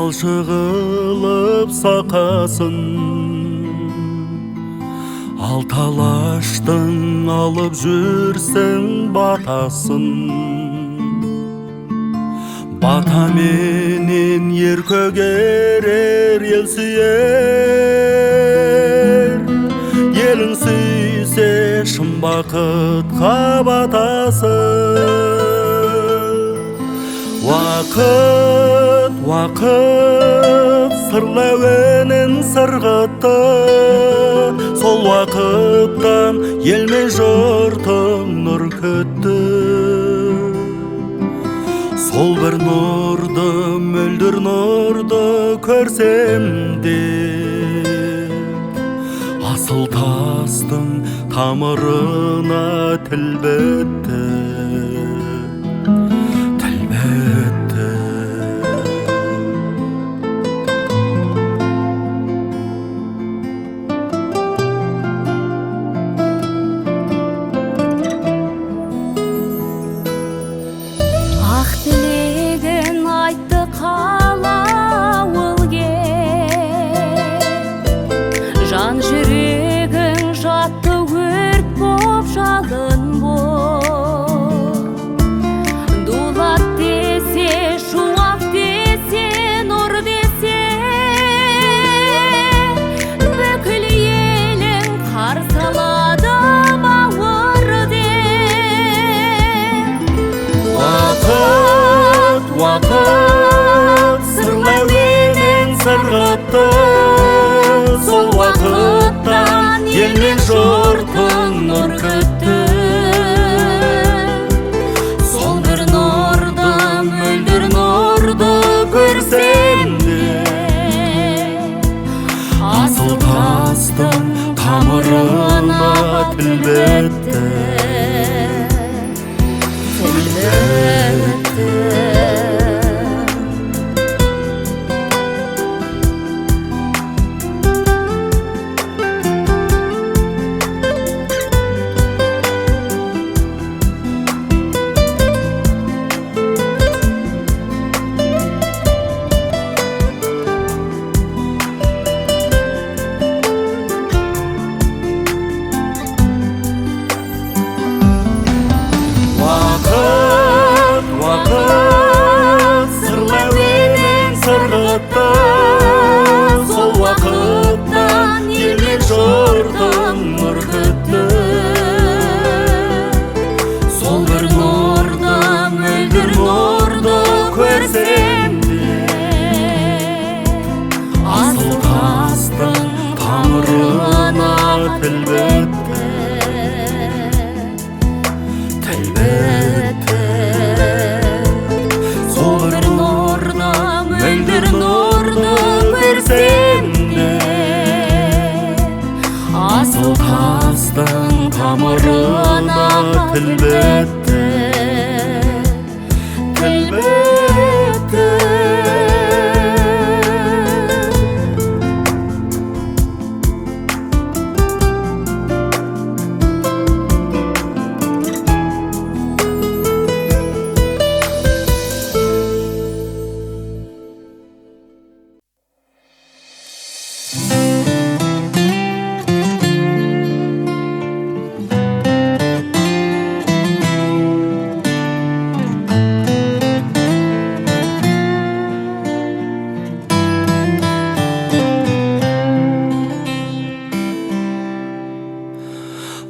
малшы қылып сақасын, ал талаштың алып жүрсең батасын. Бата менен ер көгерер, ел сүйер. Елің сүйсе шын бақытқа батасың. Уақыт, уақыт сырлауенен сырғытты, сол уақыттан елме жұртың нұр күтті. Сол бір нұрды, мөлдір нұрды көрсем де, асыл тастың тамырына тіл бітті. Жан жүрегің жатты өрт боп, жалын боп. Дулат десе, шуақ десе, нұр десе, бүкіл елің қарсы алады бауыр деп. Уақыт, уақыт сырлауенен сырғытты, сол уақыттан ел мен жұртың нұр күтті. Сол бір нұрды, мөлдір нұрды көрсем де, асыл тастың тамырына тіл бітті. Сол уақыттан ел мен жұртың нұр күтті. Сол бір нұрды, мөлдір нұрды көрсем де, асыл тастың тамырына тіл бітті. Тіл бітті. Сол бір нұрды, мөлдір нұрды көрсем де, асыл тастың тамырына тіл бітті. Тіл бітті.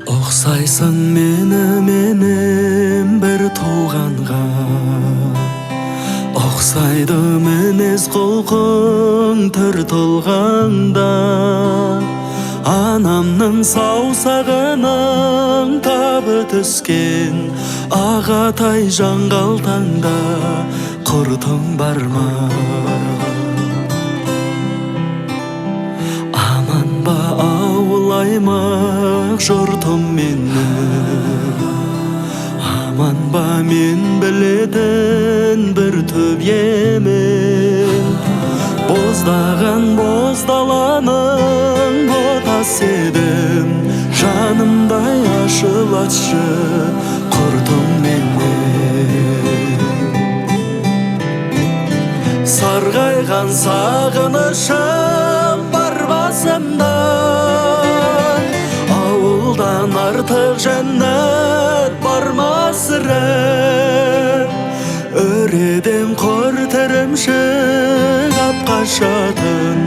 Ұқсайсың меніменен бір туғанға, ұқсайды мінез құлқың түр тұлғаңда. Анамның саусағының табы түскен ағатай жаңғалтаңда құртың бар ма? Аман ба ауыл аймақ жұртым менің, аман ба мен білетін бір төбемен. Боздаған боз даланың ботас едім, жанымдай ашылатшы құртым менен. Сарғайған Sargaygan sağınışım var basımdan. Avuldan artık cennet barmasırım. Öredim korterimşi kapkaşatın.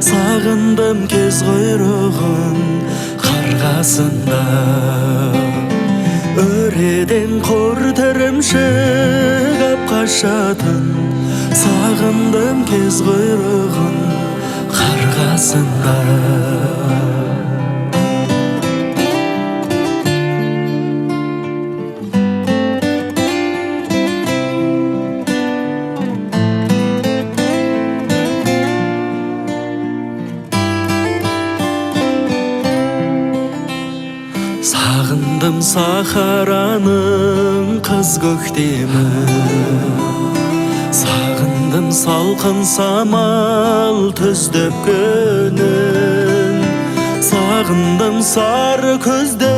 Sağındım kez kuyruğun kargasında. Öredim korterimşi kapkaşatın. Sağındım kez kuyruğun kargasında. Sağındım Saharanın kız göktemi. Sağındım salkın samal tüzdöp günün. Sağındım sarı közde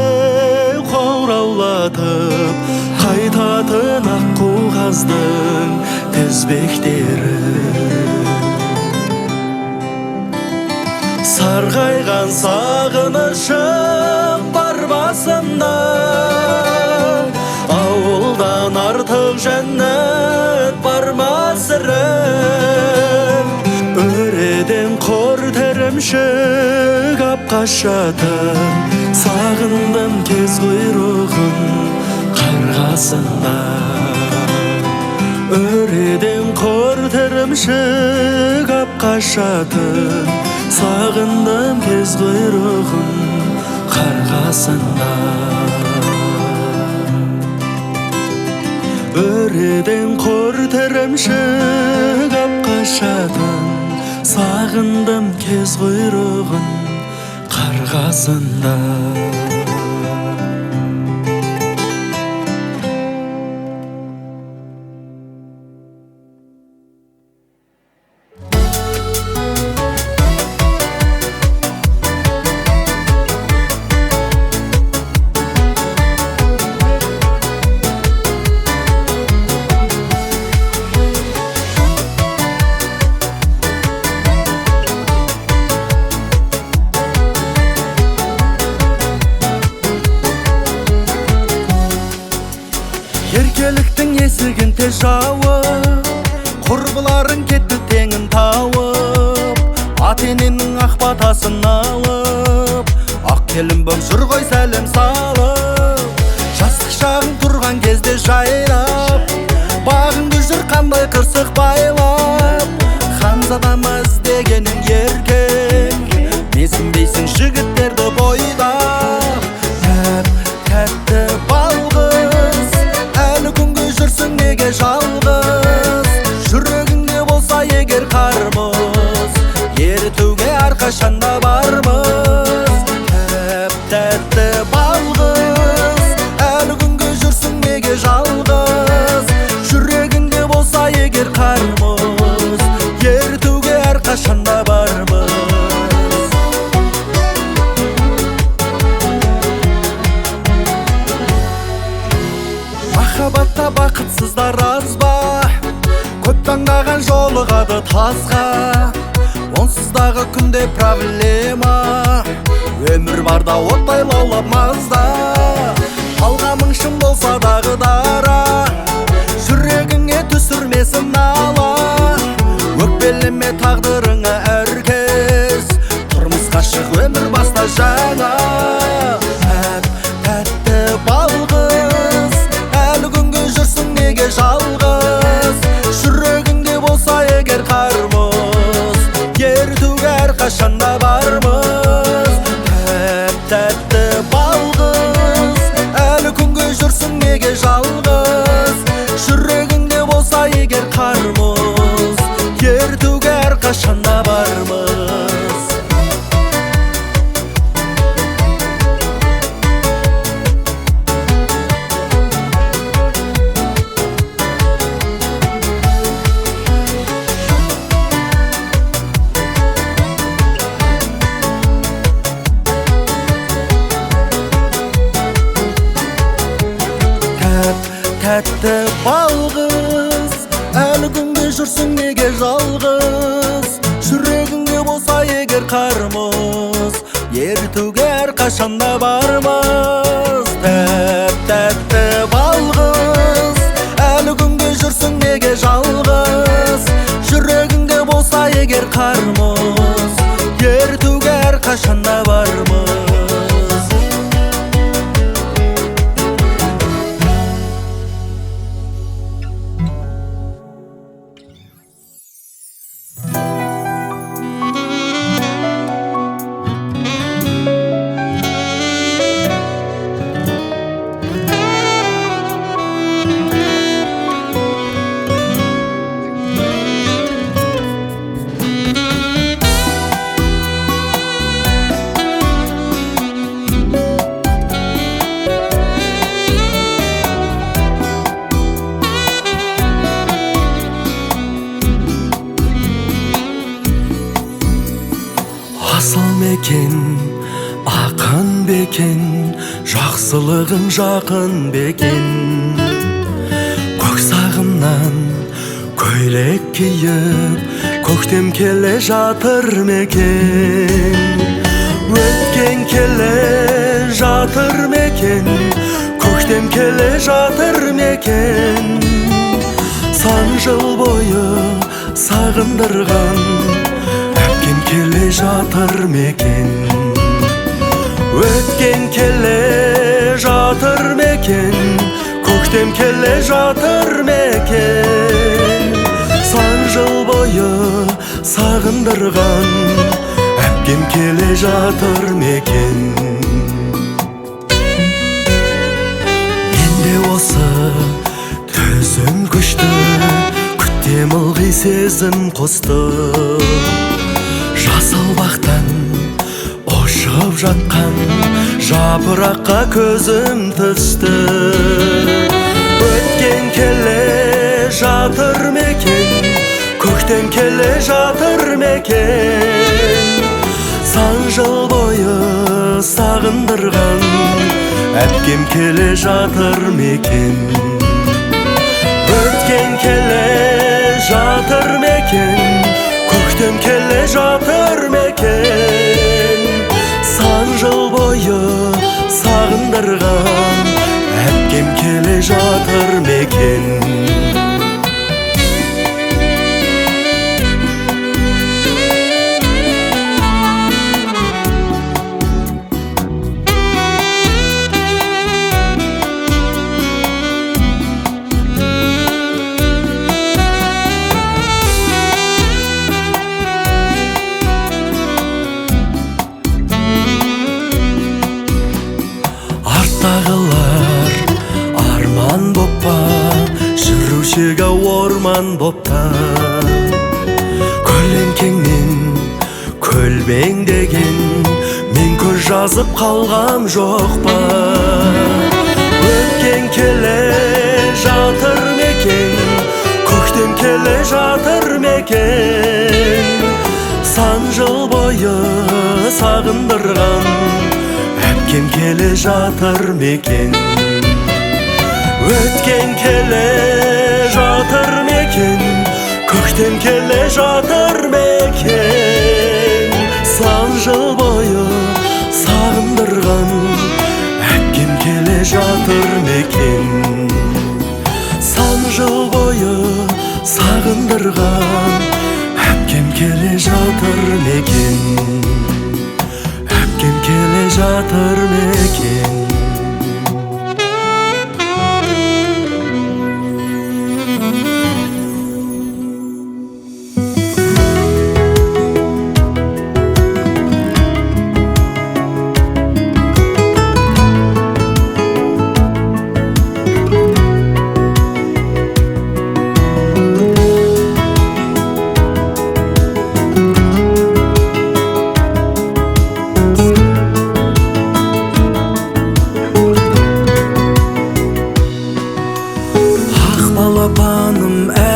kovravlatıp kaytatın akku gazdın tezbekleri. Sargaygan sağınışım var basımda. Avuldan artık cennet barmasırım. Öredim korterimşi kapkaşatın. Sağındım kez kuyruğun kargasında. Öredim korterimşi kapkaşatın. Sağındım kez kuyruğun kargasında. Öredim korterimşi kapkaşatın. Sağındım kez kuyruğun kargasında. Еркеліктің есігін тез жауып, құрбыларың кетті теңін тауып, ата-ененің ақ батасын алып, ақ келін боп жүр ғой сәлем салып. Жастық шағың тұрған кезде жайлап, бағыңды жүр қандай қырсық байлап. Ханзадамыз дегенің еркек, менсінбейсің жігіттерді бойдап. Тәтті балғыз, әлі күнге жүрсің неге жалғыз? Жүрегіңде болса егер қармыз, ерітуге әрқашанда бармыз. Тәтті балғыз, әлі күнге жүрсің неге жалғыз? Жүрегіңде болса егер қармыз, ерітуге әрқашанда бармыз. Махаббатта бақытсыздар аз ба? Көп таңдаған жолығады тазға. Онсыздағы күнде проблема, өмір барда оттай лаулап мазда. Алғамың шын болса дағы дара, жүрегіңе түсірмесін нала. Өкпелеме тағдырыңа әркез, тұрмысқа шық өмір баста жаңа. Тәтті балғыз, әлі күнге жүрсің неге жалғыз? Жүрегіңде болса егер қармыз, ерітуге әрқашанда бармыз. Тәтті балғыз, әлі күнге жүрсің неге жалғыз? Жүрегіңде болса егер қармыз, ерітуге әрқашанда бармыз. Тәтті балғыз, әлі күнге жүрсің неге жалғыз, жүрегіңде болса егер қармыз, ертуге әрқашанда бармыз. Тәп-тәтті балғыз, әлі күнге жүрсің неге жалғыз, жүрегіңде болса егер қармыз, ертуге әрқашанда бармыз. Асыл мекен, ақын бекен, жақсылығың жақын бекен. Көк сағымнан көйлек киіп, көктем келе жатыр мекен. Өткен келе жатыр мекен, көктем келе жатыр мекен. Сан жыл бойы сағындырған әпкем келе жатыр мекен. Өткен келе жатыр мекен, көктем келе жатыр мекен. Сан жыл бойы сағындырған әпкем келе жатыр мекен. Менде осы төзім күшті, күттем ылғи сезім қосты. Жасыл бақтан ұшып жатқан жапыраққа көзім түсті. Өткен келе жатыр мекен, көктем келе жатыр мекен. Сан жыл бойы сағындырған әпкем келе жатыр мекен. Өткен келе жатыр мекен, көктем келе жатыр мекен. Сан жыл бойы сағындырған әпкем келе жатыр мекен. Арттағылар арман боппа, жүрушіға орман бопта. Көлеңкеңнен көлбең деген мен көз жазып қалғам жоқ па. Өткен келе жатыр мекен, көктем келе жатыр мекен. Сан жыл бойы сағындырған әпкем келе жатыр мекен. Өткен келе жатыр мекен, көктем келе жатыр мекен. Сан жыл бойы сағындырған әпкем келе жатыр мекен. Сан жыл бойы сағындырған әпкем келе жатыр мекен. Әпкем келе жатыр мекен.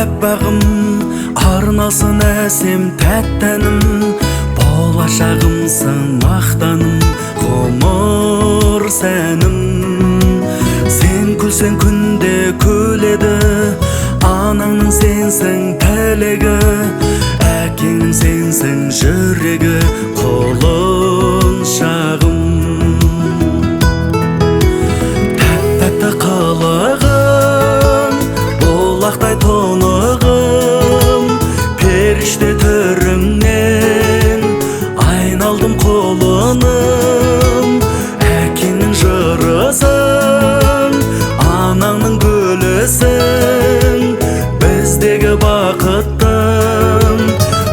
Әппағым, арнасын әсем тәттәнім, болашағымсың мақтаным, ғұмыр сәнім. Сен күлсең күнде күледі, анаңның сенсің элеги әкең сенсің жүрегі құлыншағым тәтті қылығың бұлақтай тұнығым періште түріңнен айналдым құлыным әкеңнің жырысың анаңның гүлісің біздегі бақыттың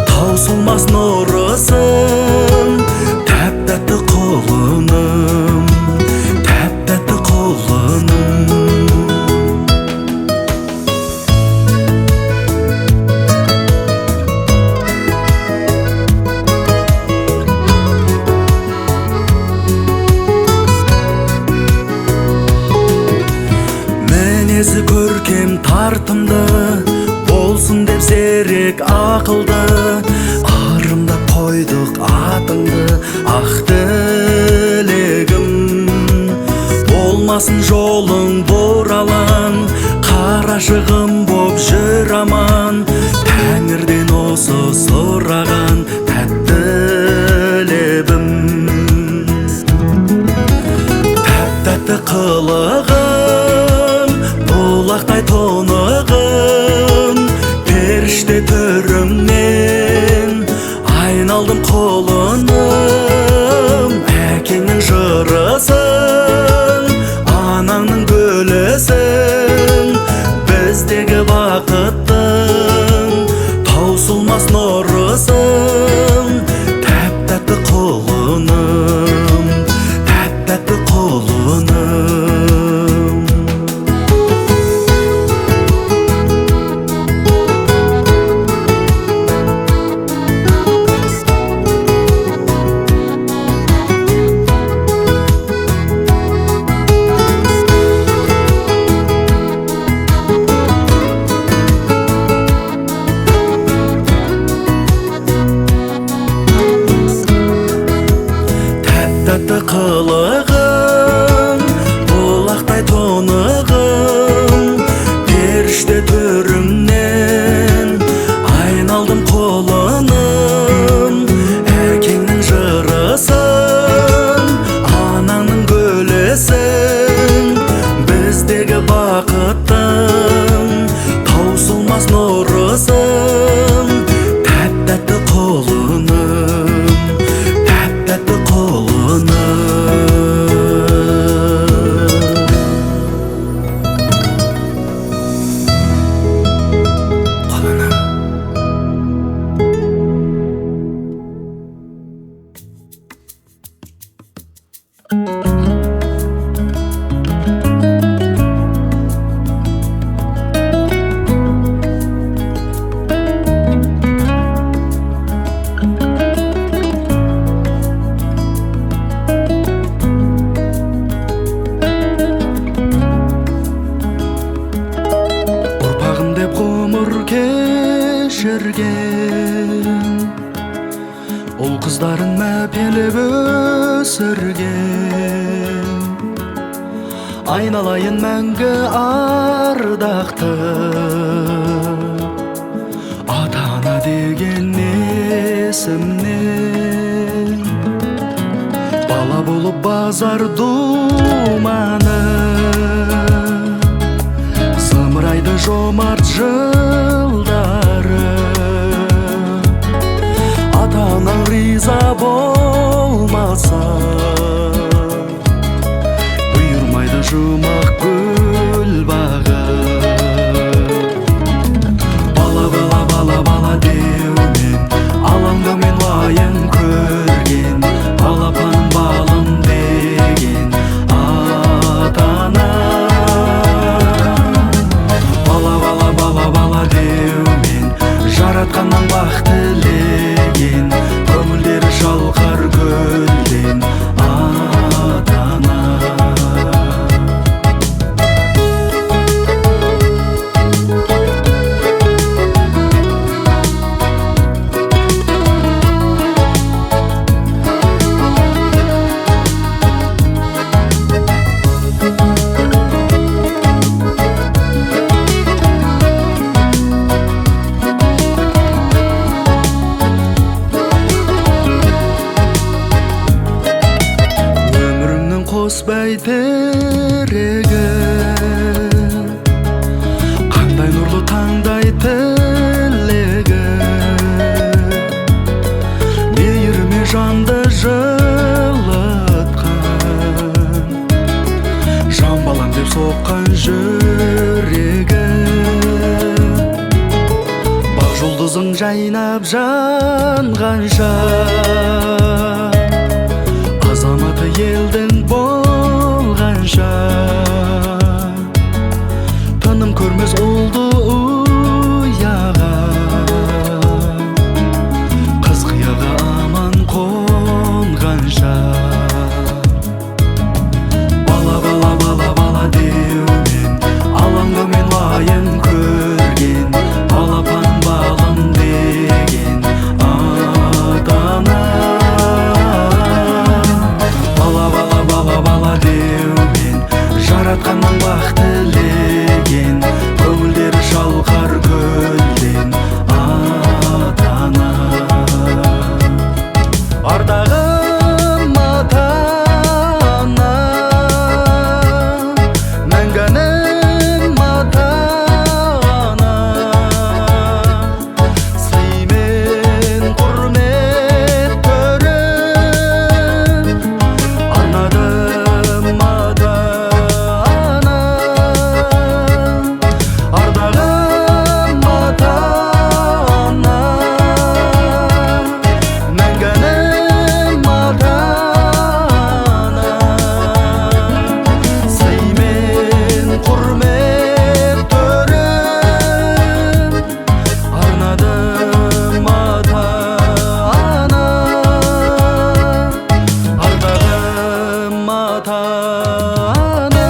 таусылмас нұрысың тәп-тәтті құлыным тәп-тәтті құлыным мінезі көркем тартымды болсын деп зерек ақылды арымдап қойдық атыңды ақ тілегім болмасын жолың бұралаң қарашығым боп жүр аман тәңірден осы сұраған тәтті лебім тәп-тәтті қылығым бұлақтай тұнығым періште түріңнен айналдым құлыным әкеңнің жырысың анаңның гүлісің біздегі бақыттың таусылмас нұрысың тәп-тәтті құлыным тәп-тәтті құлыным тәтті қылығың бұлақтай тұнығың періште түріңнен айналдым құлыным әкеңнің жырысың анаңның гүлісің біздегі бақыттың таусылмас нұрысың тәп-тәтті құлыным тәп-тәтті құлыным ұрпағым деп ғұмыр кешірген ұл қыздарын мәпелеп өсірген айналайын мәңгі ардақты ата-ана деген есімнен бала болып базар думаны зымырайды жомарт жылдары ата-анаң риза болмаса бұйырмайды жұмақ гүл бағы бала бала бала бала деумен алаңдаумен уайым көрген балапаным балым деген ата-ана жайнап жанғанша азаматы елдің болғанша тыным көрмес ұлды ұяға қыз қияға аман қонғанша бала бала бала бала деумен алаңды мен лайым көрген балапан балым деген ата-ана бала бала бала бала деумен жаратқанның бақ тілеген көңілдері шалқар көлден ата-ана ардағым ата-ана мәңгінің ата-ана сый мен құрмет көріп арнадым ата-ана ардағым ата-ана мәңгінің ата-ана сый мен құрмет көріп арнадым ата-ана ардағым ата-ана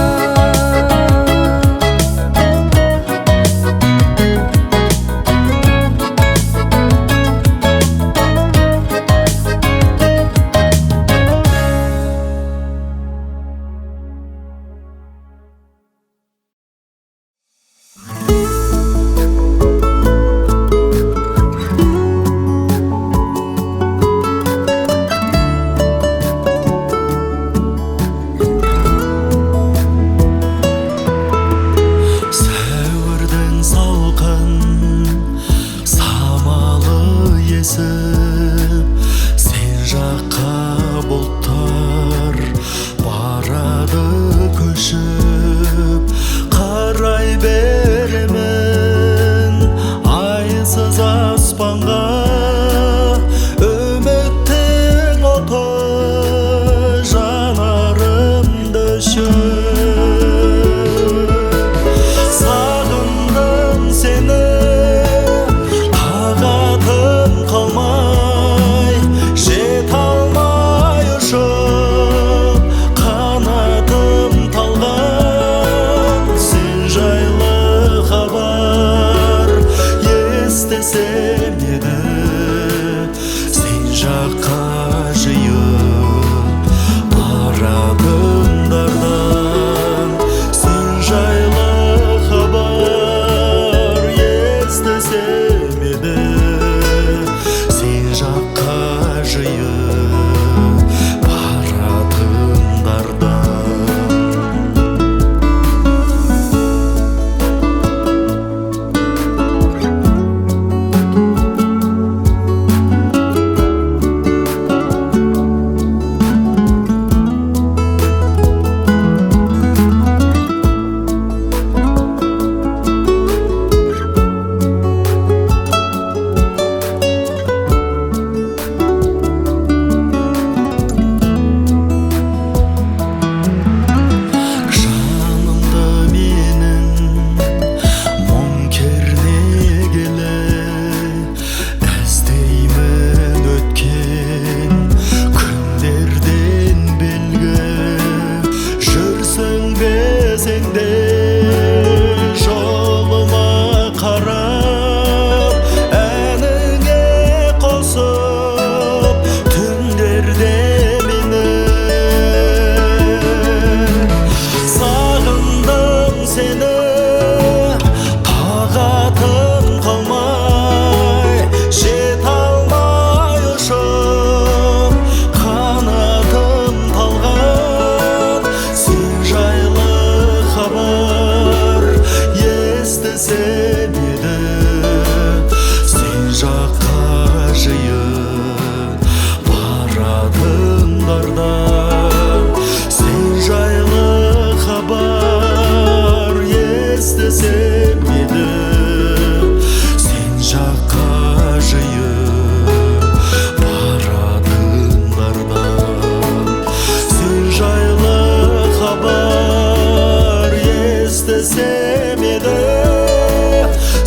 сәуірдің салқын самалы есіп сен жаққа бұлттар барады көшіп қарай беремін айсыз аспанға үміттің оты жанарымды өшіп сағындым сені тағатым қалмай жете алмай ұшып қанатым талған сен жайлы хабар естісем еді сен жаққа жиып баратындардан сен жайлы хабар естісем еді сен жаққа жиып баратындардан жанымды менің мұң кернегелі іздеймін өткен күндерден белгі жүрсің бе сен де жолыма қарап әніңе қосып түндерде мені сағындым сені тағатым қалмай жете алмай ұшып қанатым талған сен жайлы хабар естісем еді сен жаққа жиып баратындардан сен жайлы хабар естісем еді сен жаққа естісем еді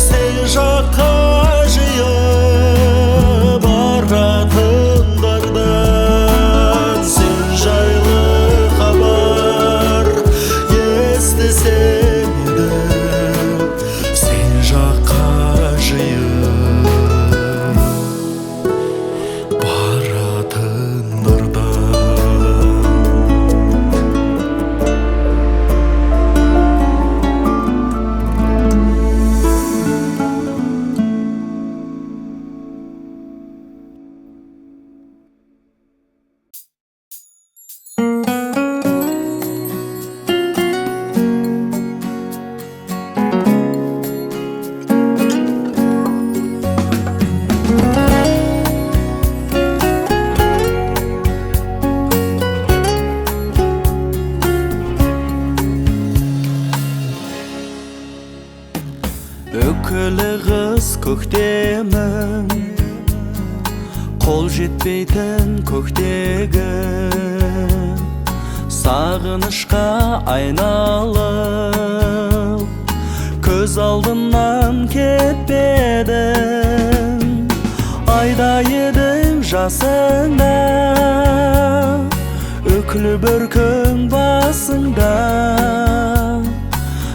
сен жаққа жиып баратындардан сен жайлы хабар естісем еді сен жаққа жиып баратындардан. Өкілі қыз көктемім қол жетпейтін көктегі сағынышқа айналып көз алдымнан кетпедің айдай едің жасыңда өкілі бір күн басыңда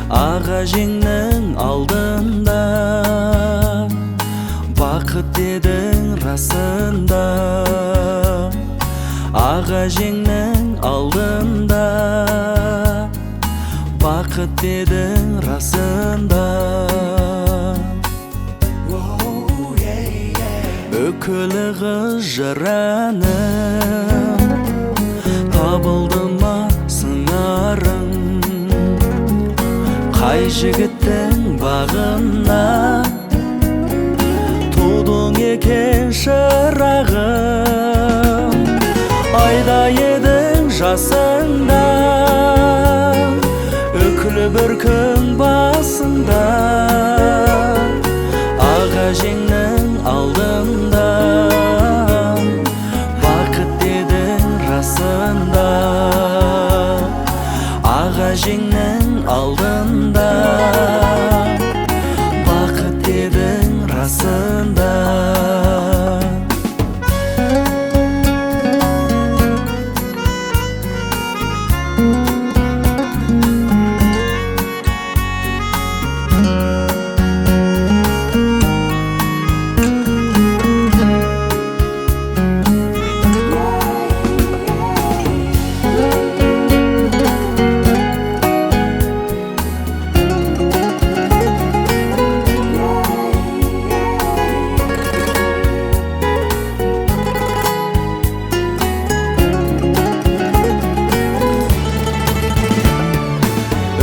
аға жеңнің алдында бақыт дедің расында аға жеңнің алдында бақыт дедің расында өкілі қыз жыраным табылды ма сыңарың қай жігіттің бағына тудың екен шырағым айдай едің жасыңда өкілі бір күн басында аға жеңнің алдында бақыт дедің расында аға жеңнің алдында бақыт дедің расында.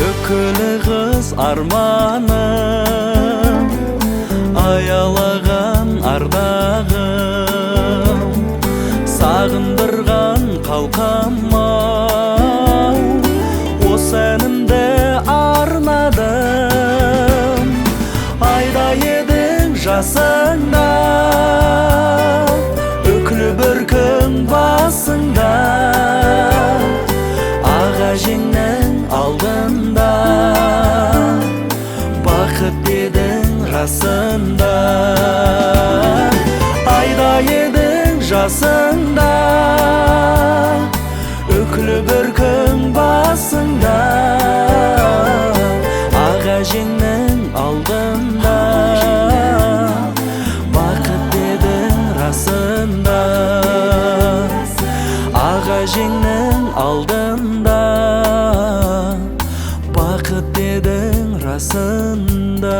Өкілі қыз арманым аялаған ардағым сағындырған қалқам-ау осы әнімді арнадым айдай едің жасыңда өкілі бір күн басыңда аға жеңнің алдында бақыт дедің расында айдай едің жасыңда өкілі бір күн басыңда аға жеңнің алдында бақыт дедің расында аға жеңнің алдында бақыт дедің расында.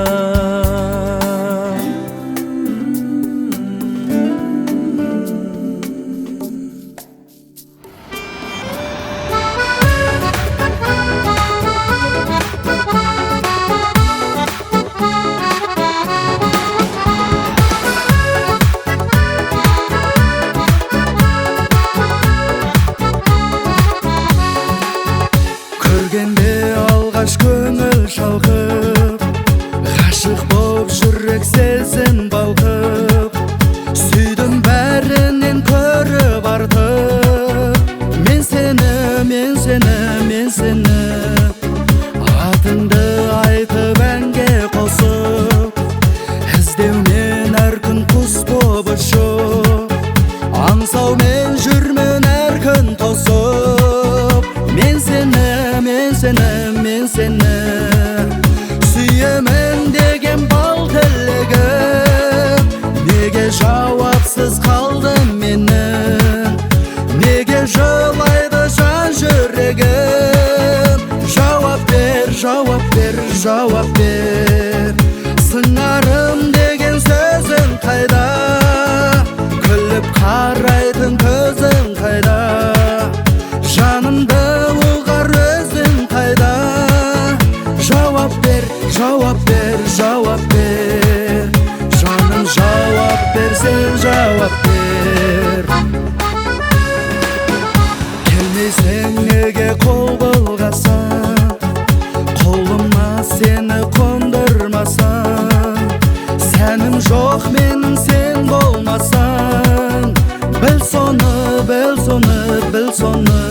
Көргенде алғаш көңіл шалқып ғашық ber. Sыңарым деген сөзің қайда, күліп қарайтын көзің қайда, жанымды ұғар өзің қайда. Жауап бер, жауап бер, жауап бер, жаным жауап бер, сен жауап бер. Келмейсің неге қол бұлғасаң, қолыма сені қондырмасаң, сәнім жоқ менің сен болмасаң. Біл соны, біл соны, біл соны,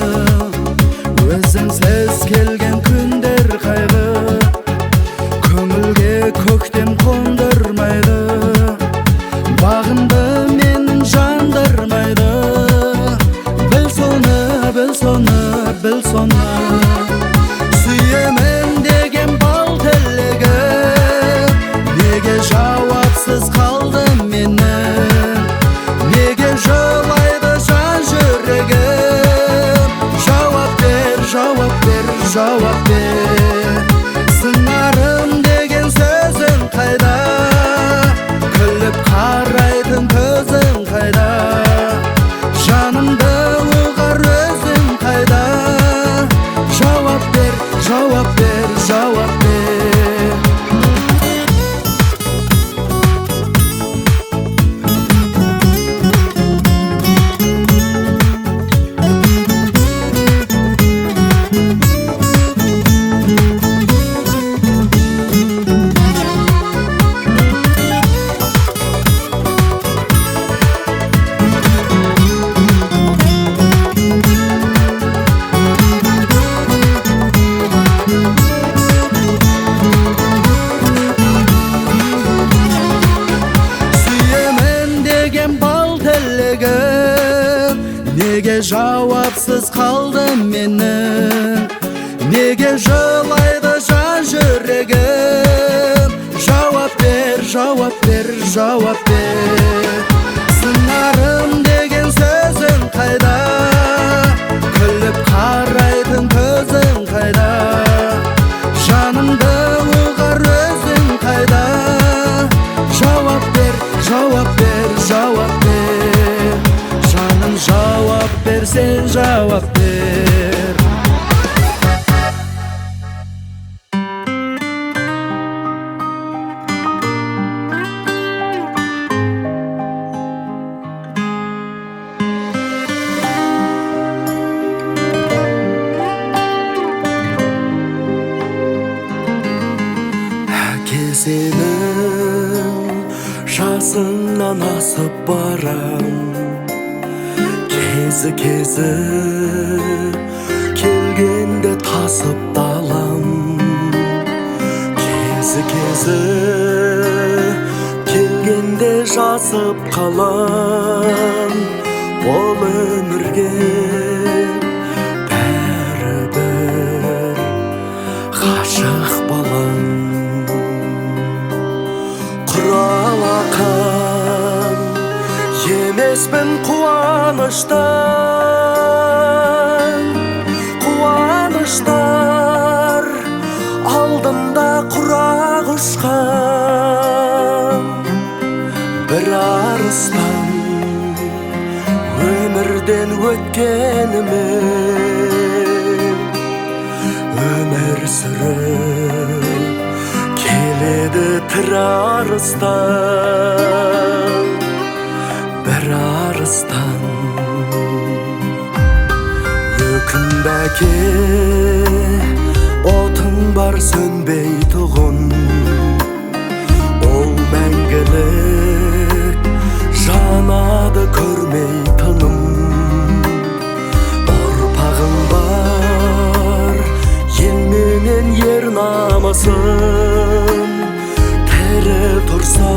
өзіңсіз келген күндер қайғы, көңілге көктем қондырмайды, бағымды менің жандырмайды. Біл соны, біл соны, біл соны, сүйемін деген бал тілегім неге жауапсыз қалды менің, неге жылайды жан жүрегім. Жауап бер, жауап бер, жауап бер. Сыңарым деген сөзің қайда, күліп қарайтын көзің қайда, жанымды ұғар өзің қайда. Жауап бер, жауап бер, жауап бер. Неге жауапсыз қалды менің, неге жылайды жан жүрегім. Жауап бер, жауап бер, жауап бер. Сыңарым деген сөзің қайда, күліп қарайтын көзің қайда, жанымды ұғар өзің қайда. Жауап бер, жауап бер, жауап бер, жаным жауап бер, сен жауап бер. Әке сенің жасыңнан асып барам, кезі келгенде тасып далам, кезі келгенде жасып қалам. Ол өмірге бәрібір ғашық балам, құралақан емеспін қуаныштар алдымда құрақ ұшқан. Бір арыстан өмірден өткенімен, өмір сүріп келеді тірі арыстан, бір арыстан. Өкінбәке отың бар сөнбей тұғын, ол мәңгілік жанады көрмей тыным. Ұрпағың бар елменен ер намысын, тірі тұрса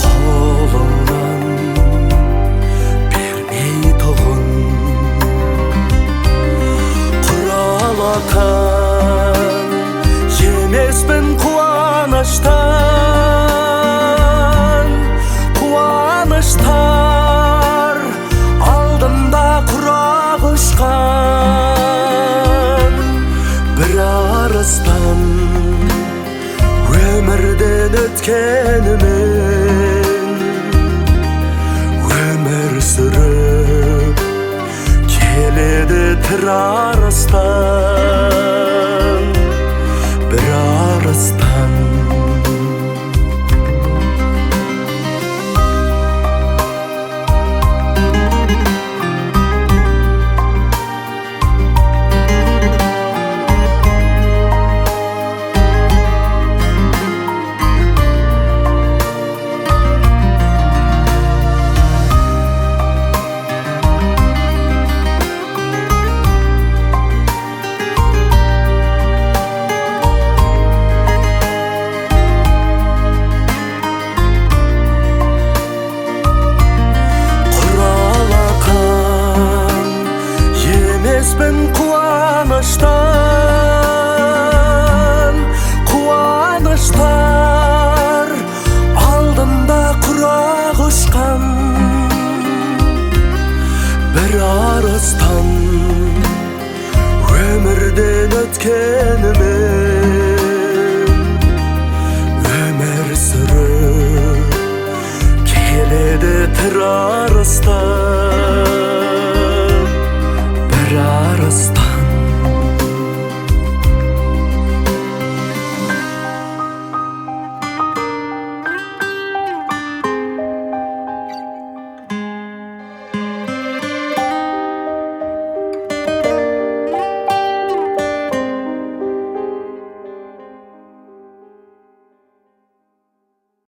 қолыңнан бермей тұғын. Құралақан емеспін қуаныштар алдымда құрақ ұшқан. Бір арыстан ekenimin ömür sürüp keledi tir arastan bir arastan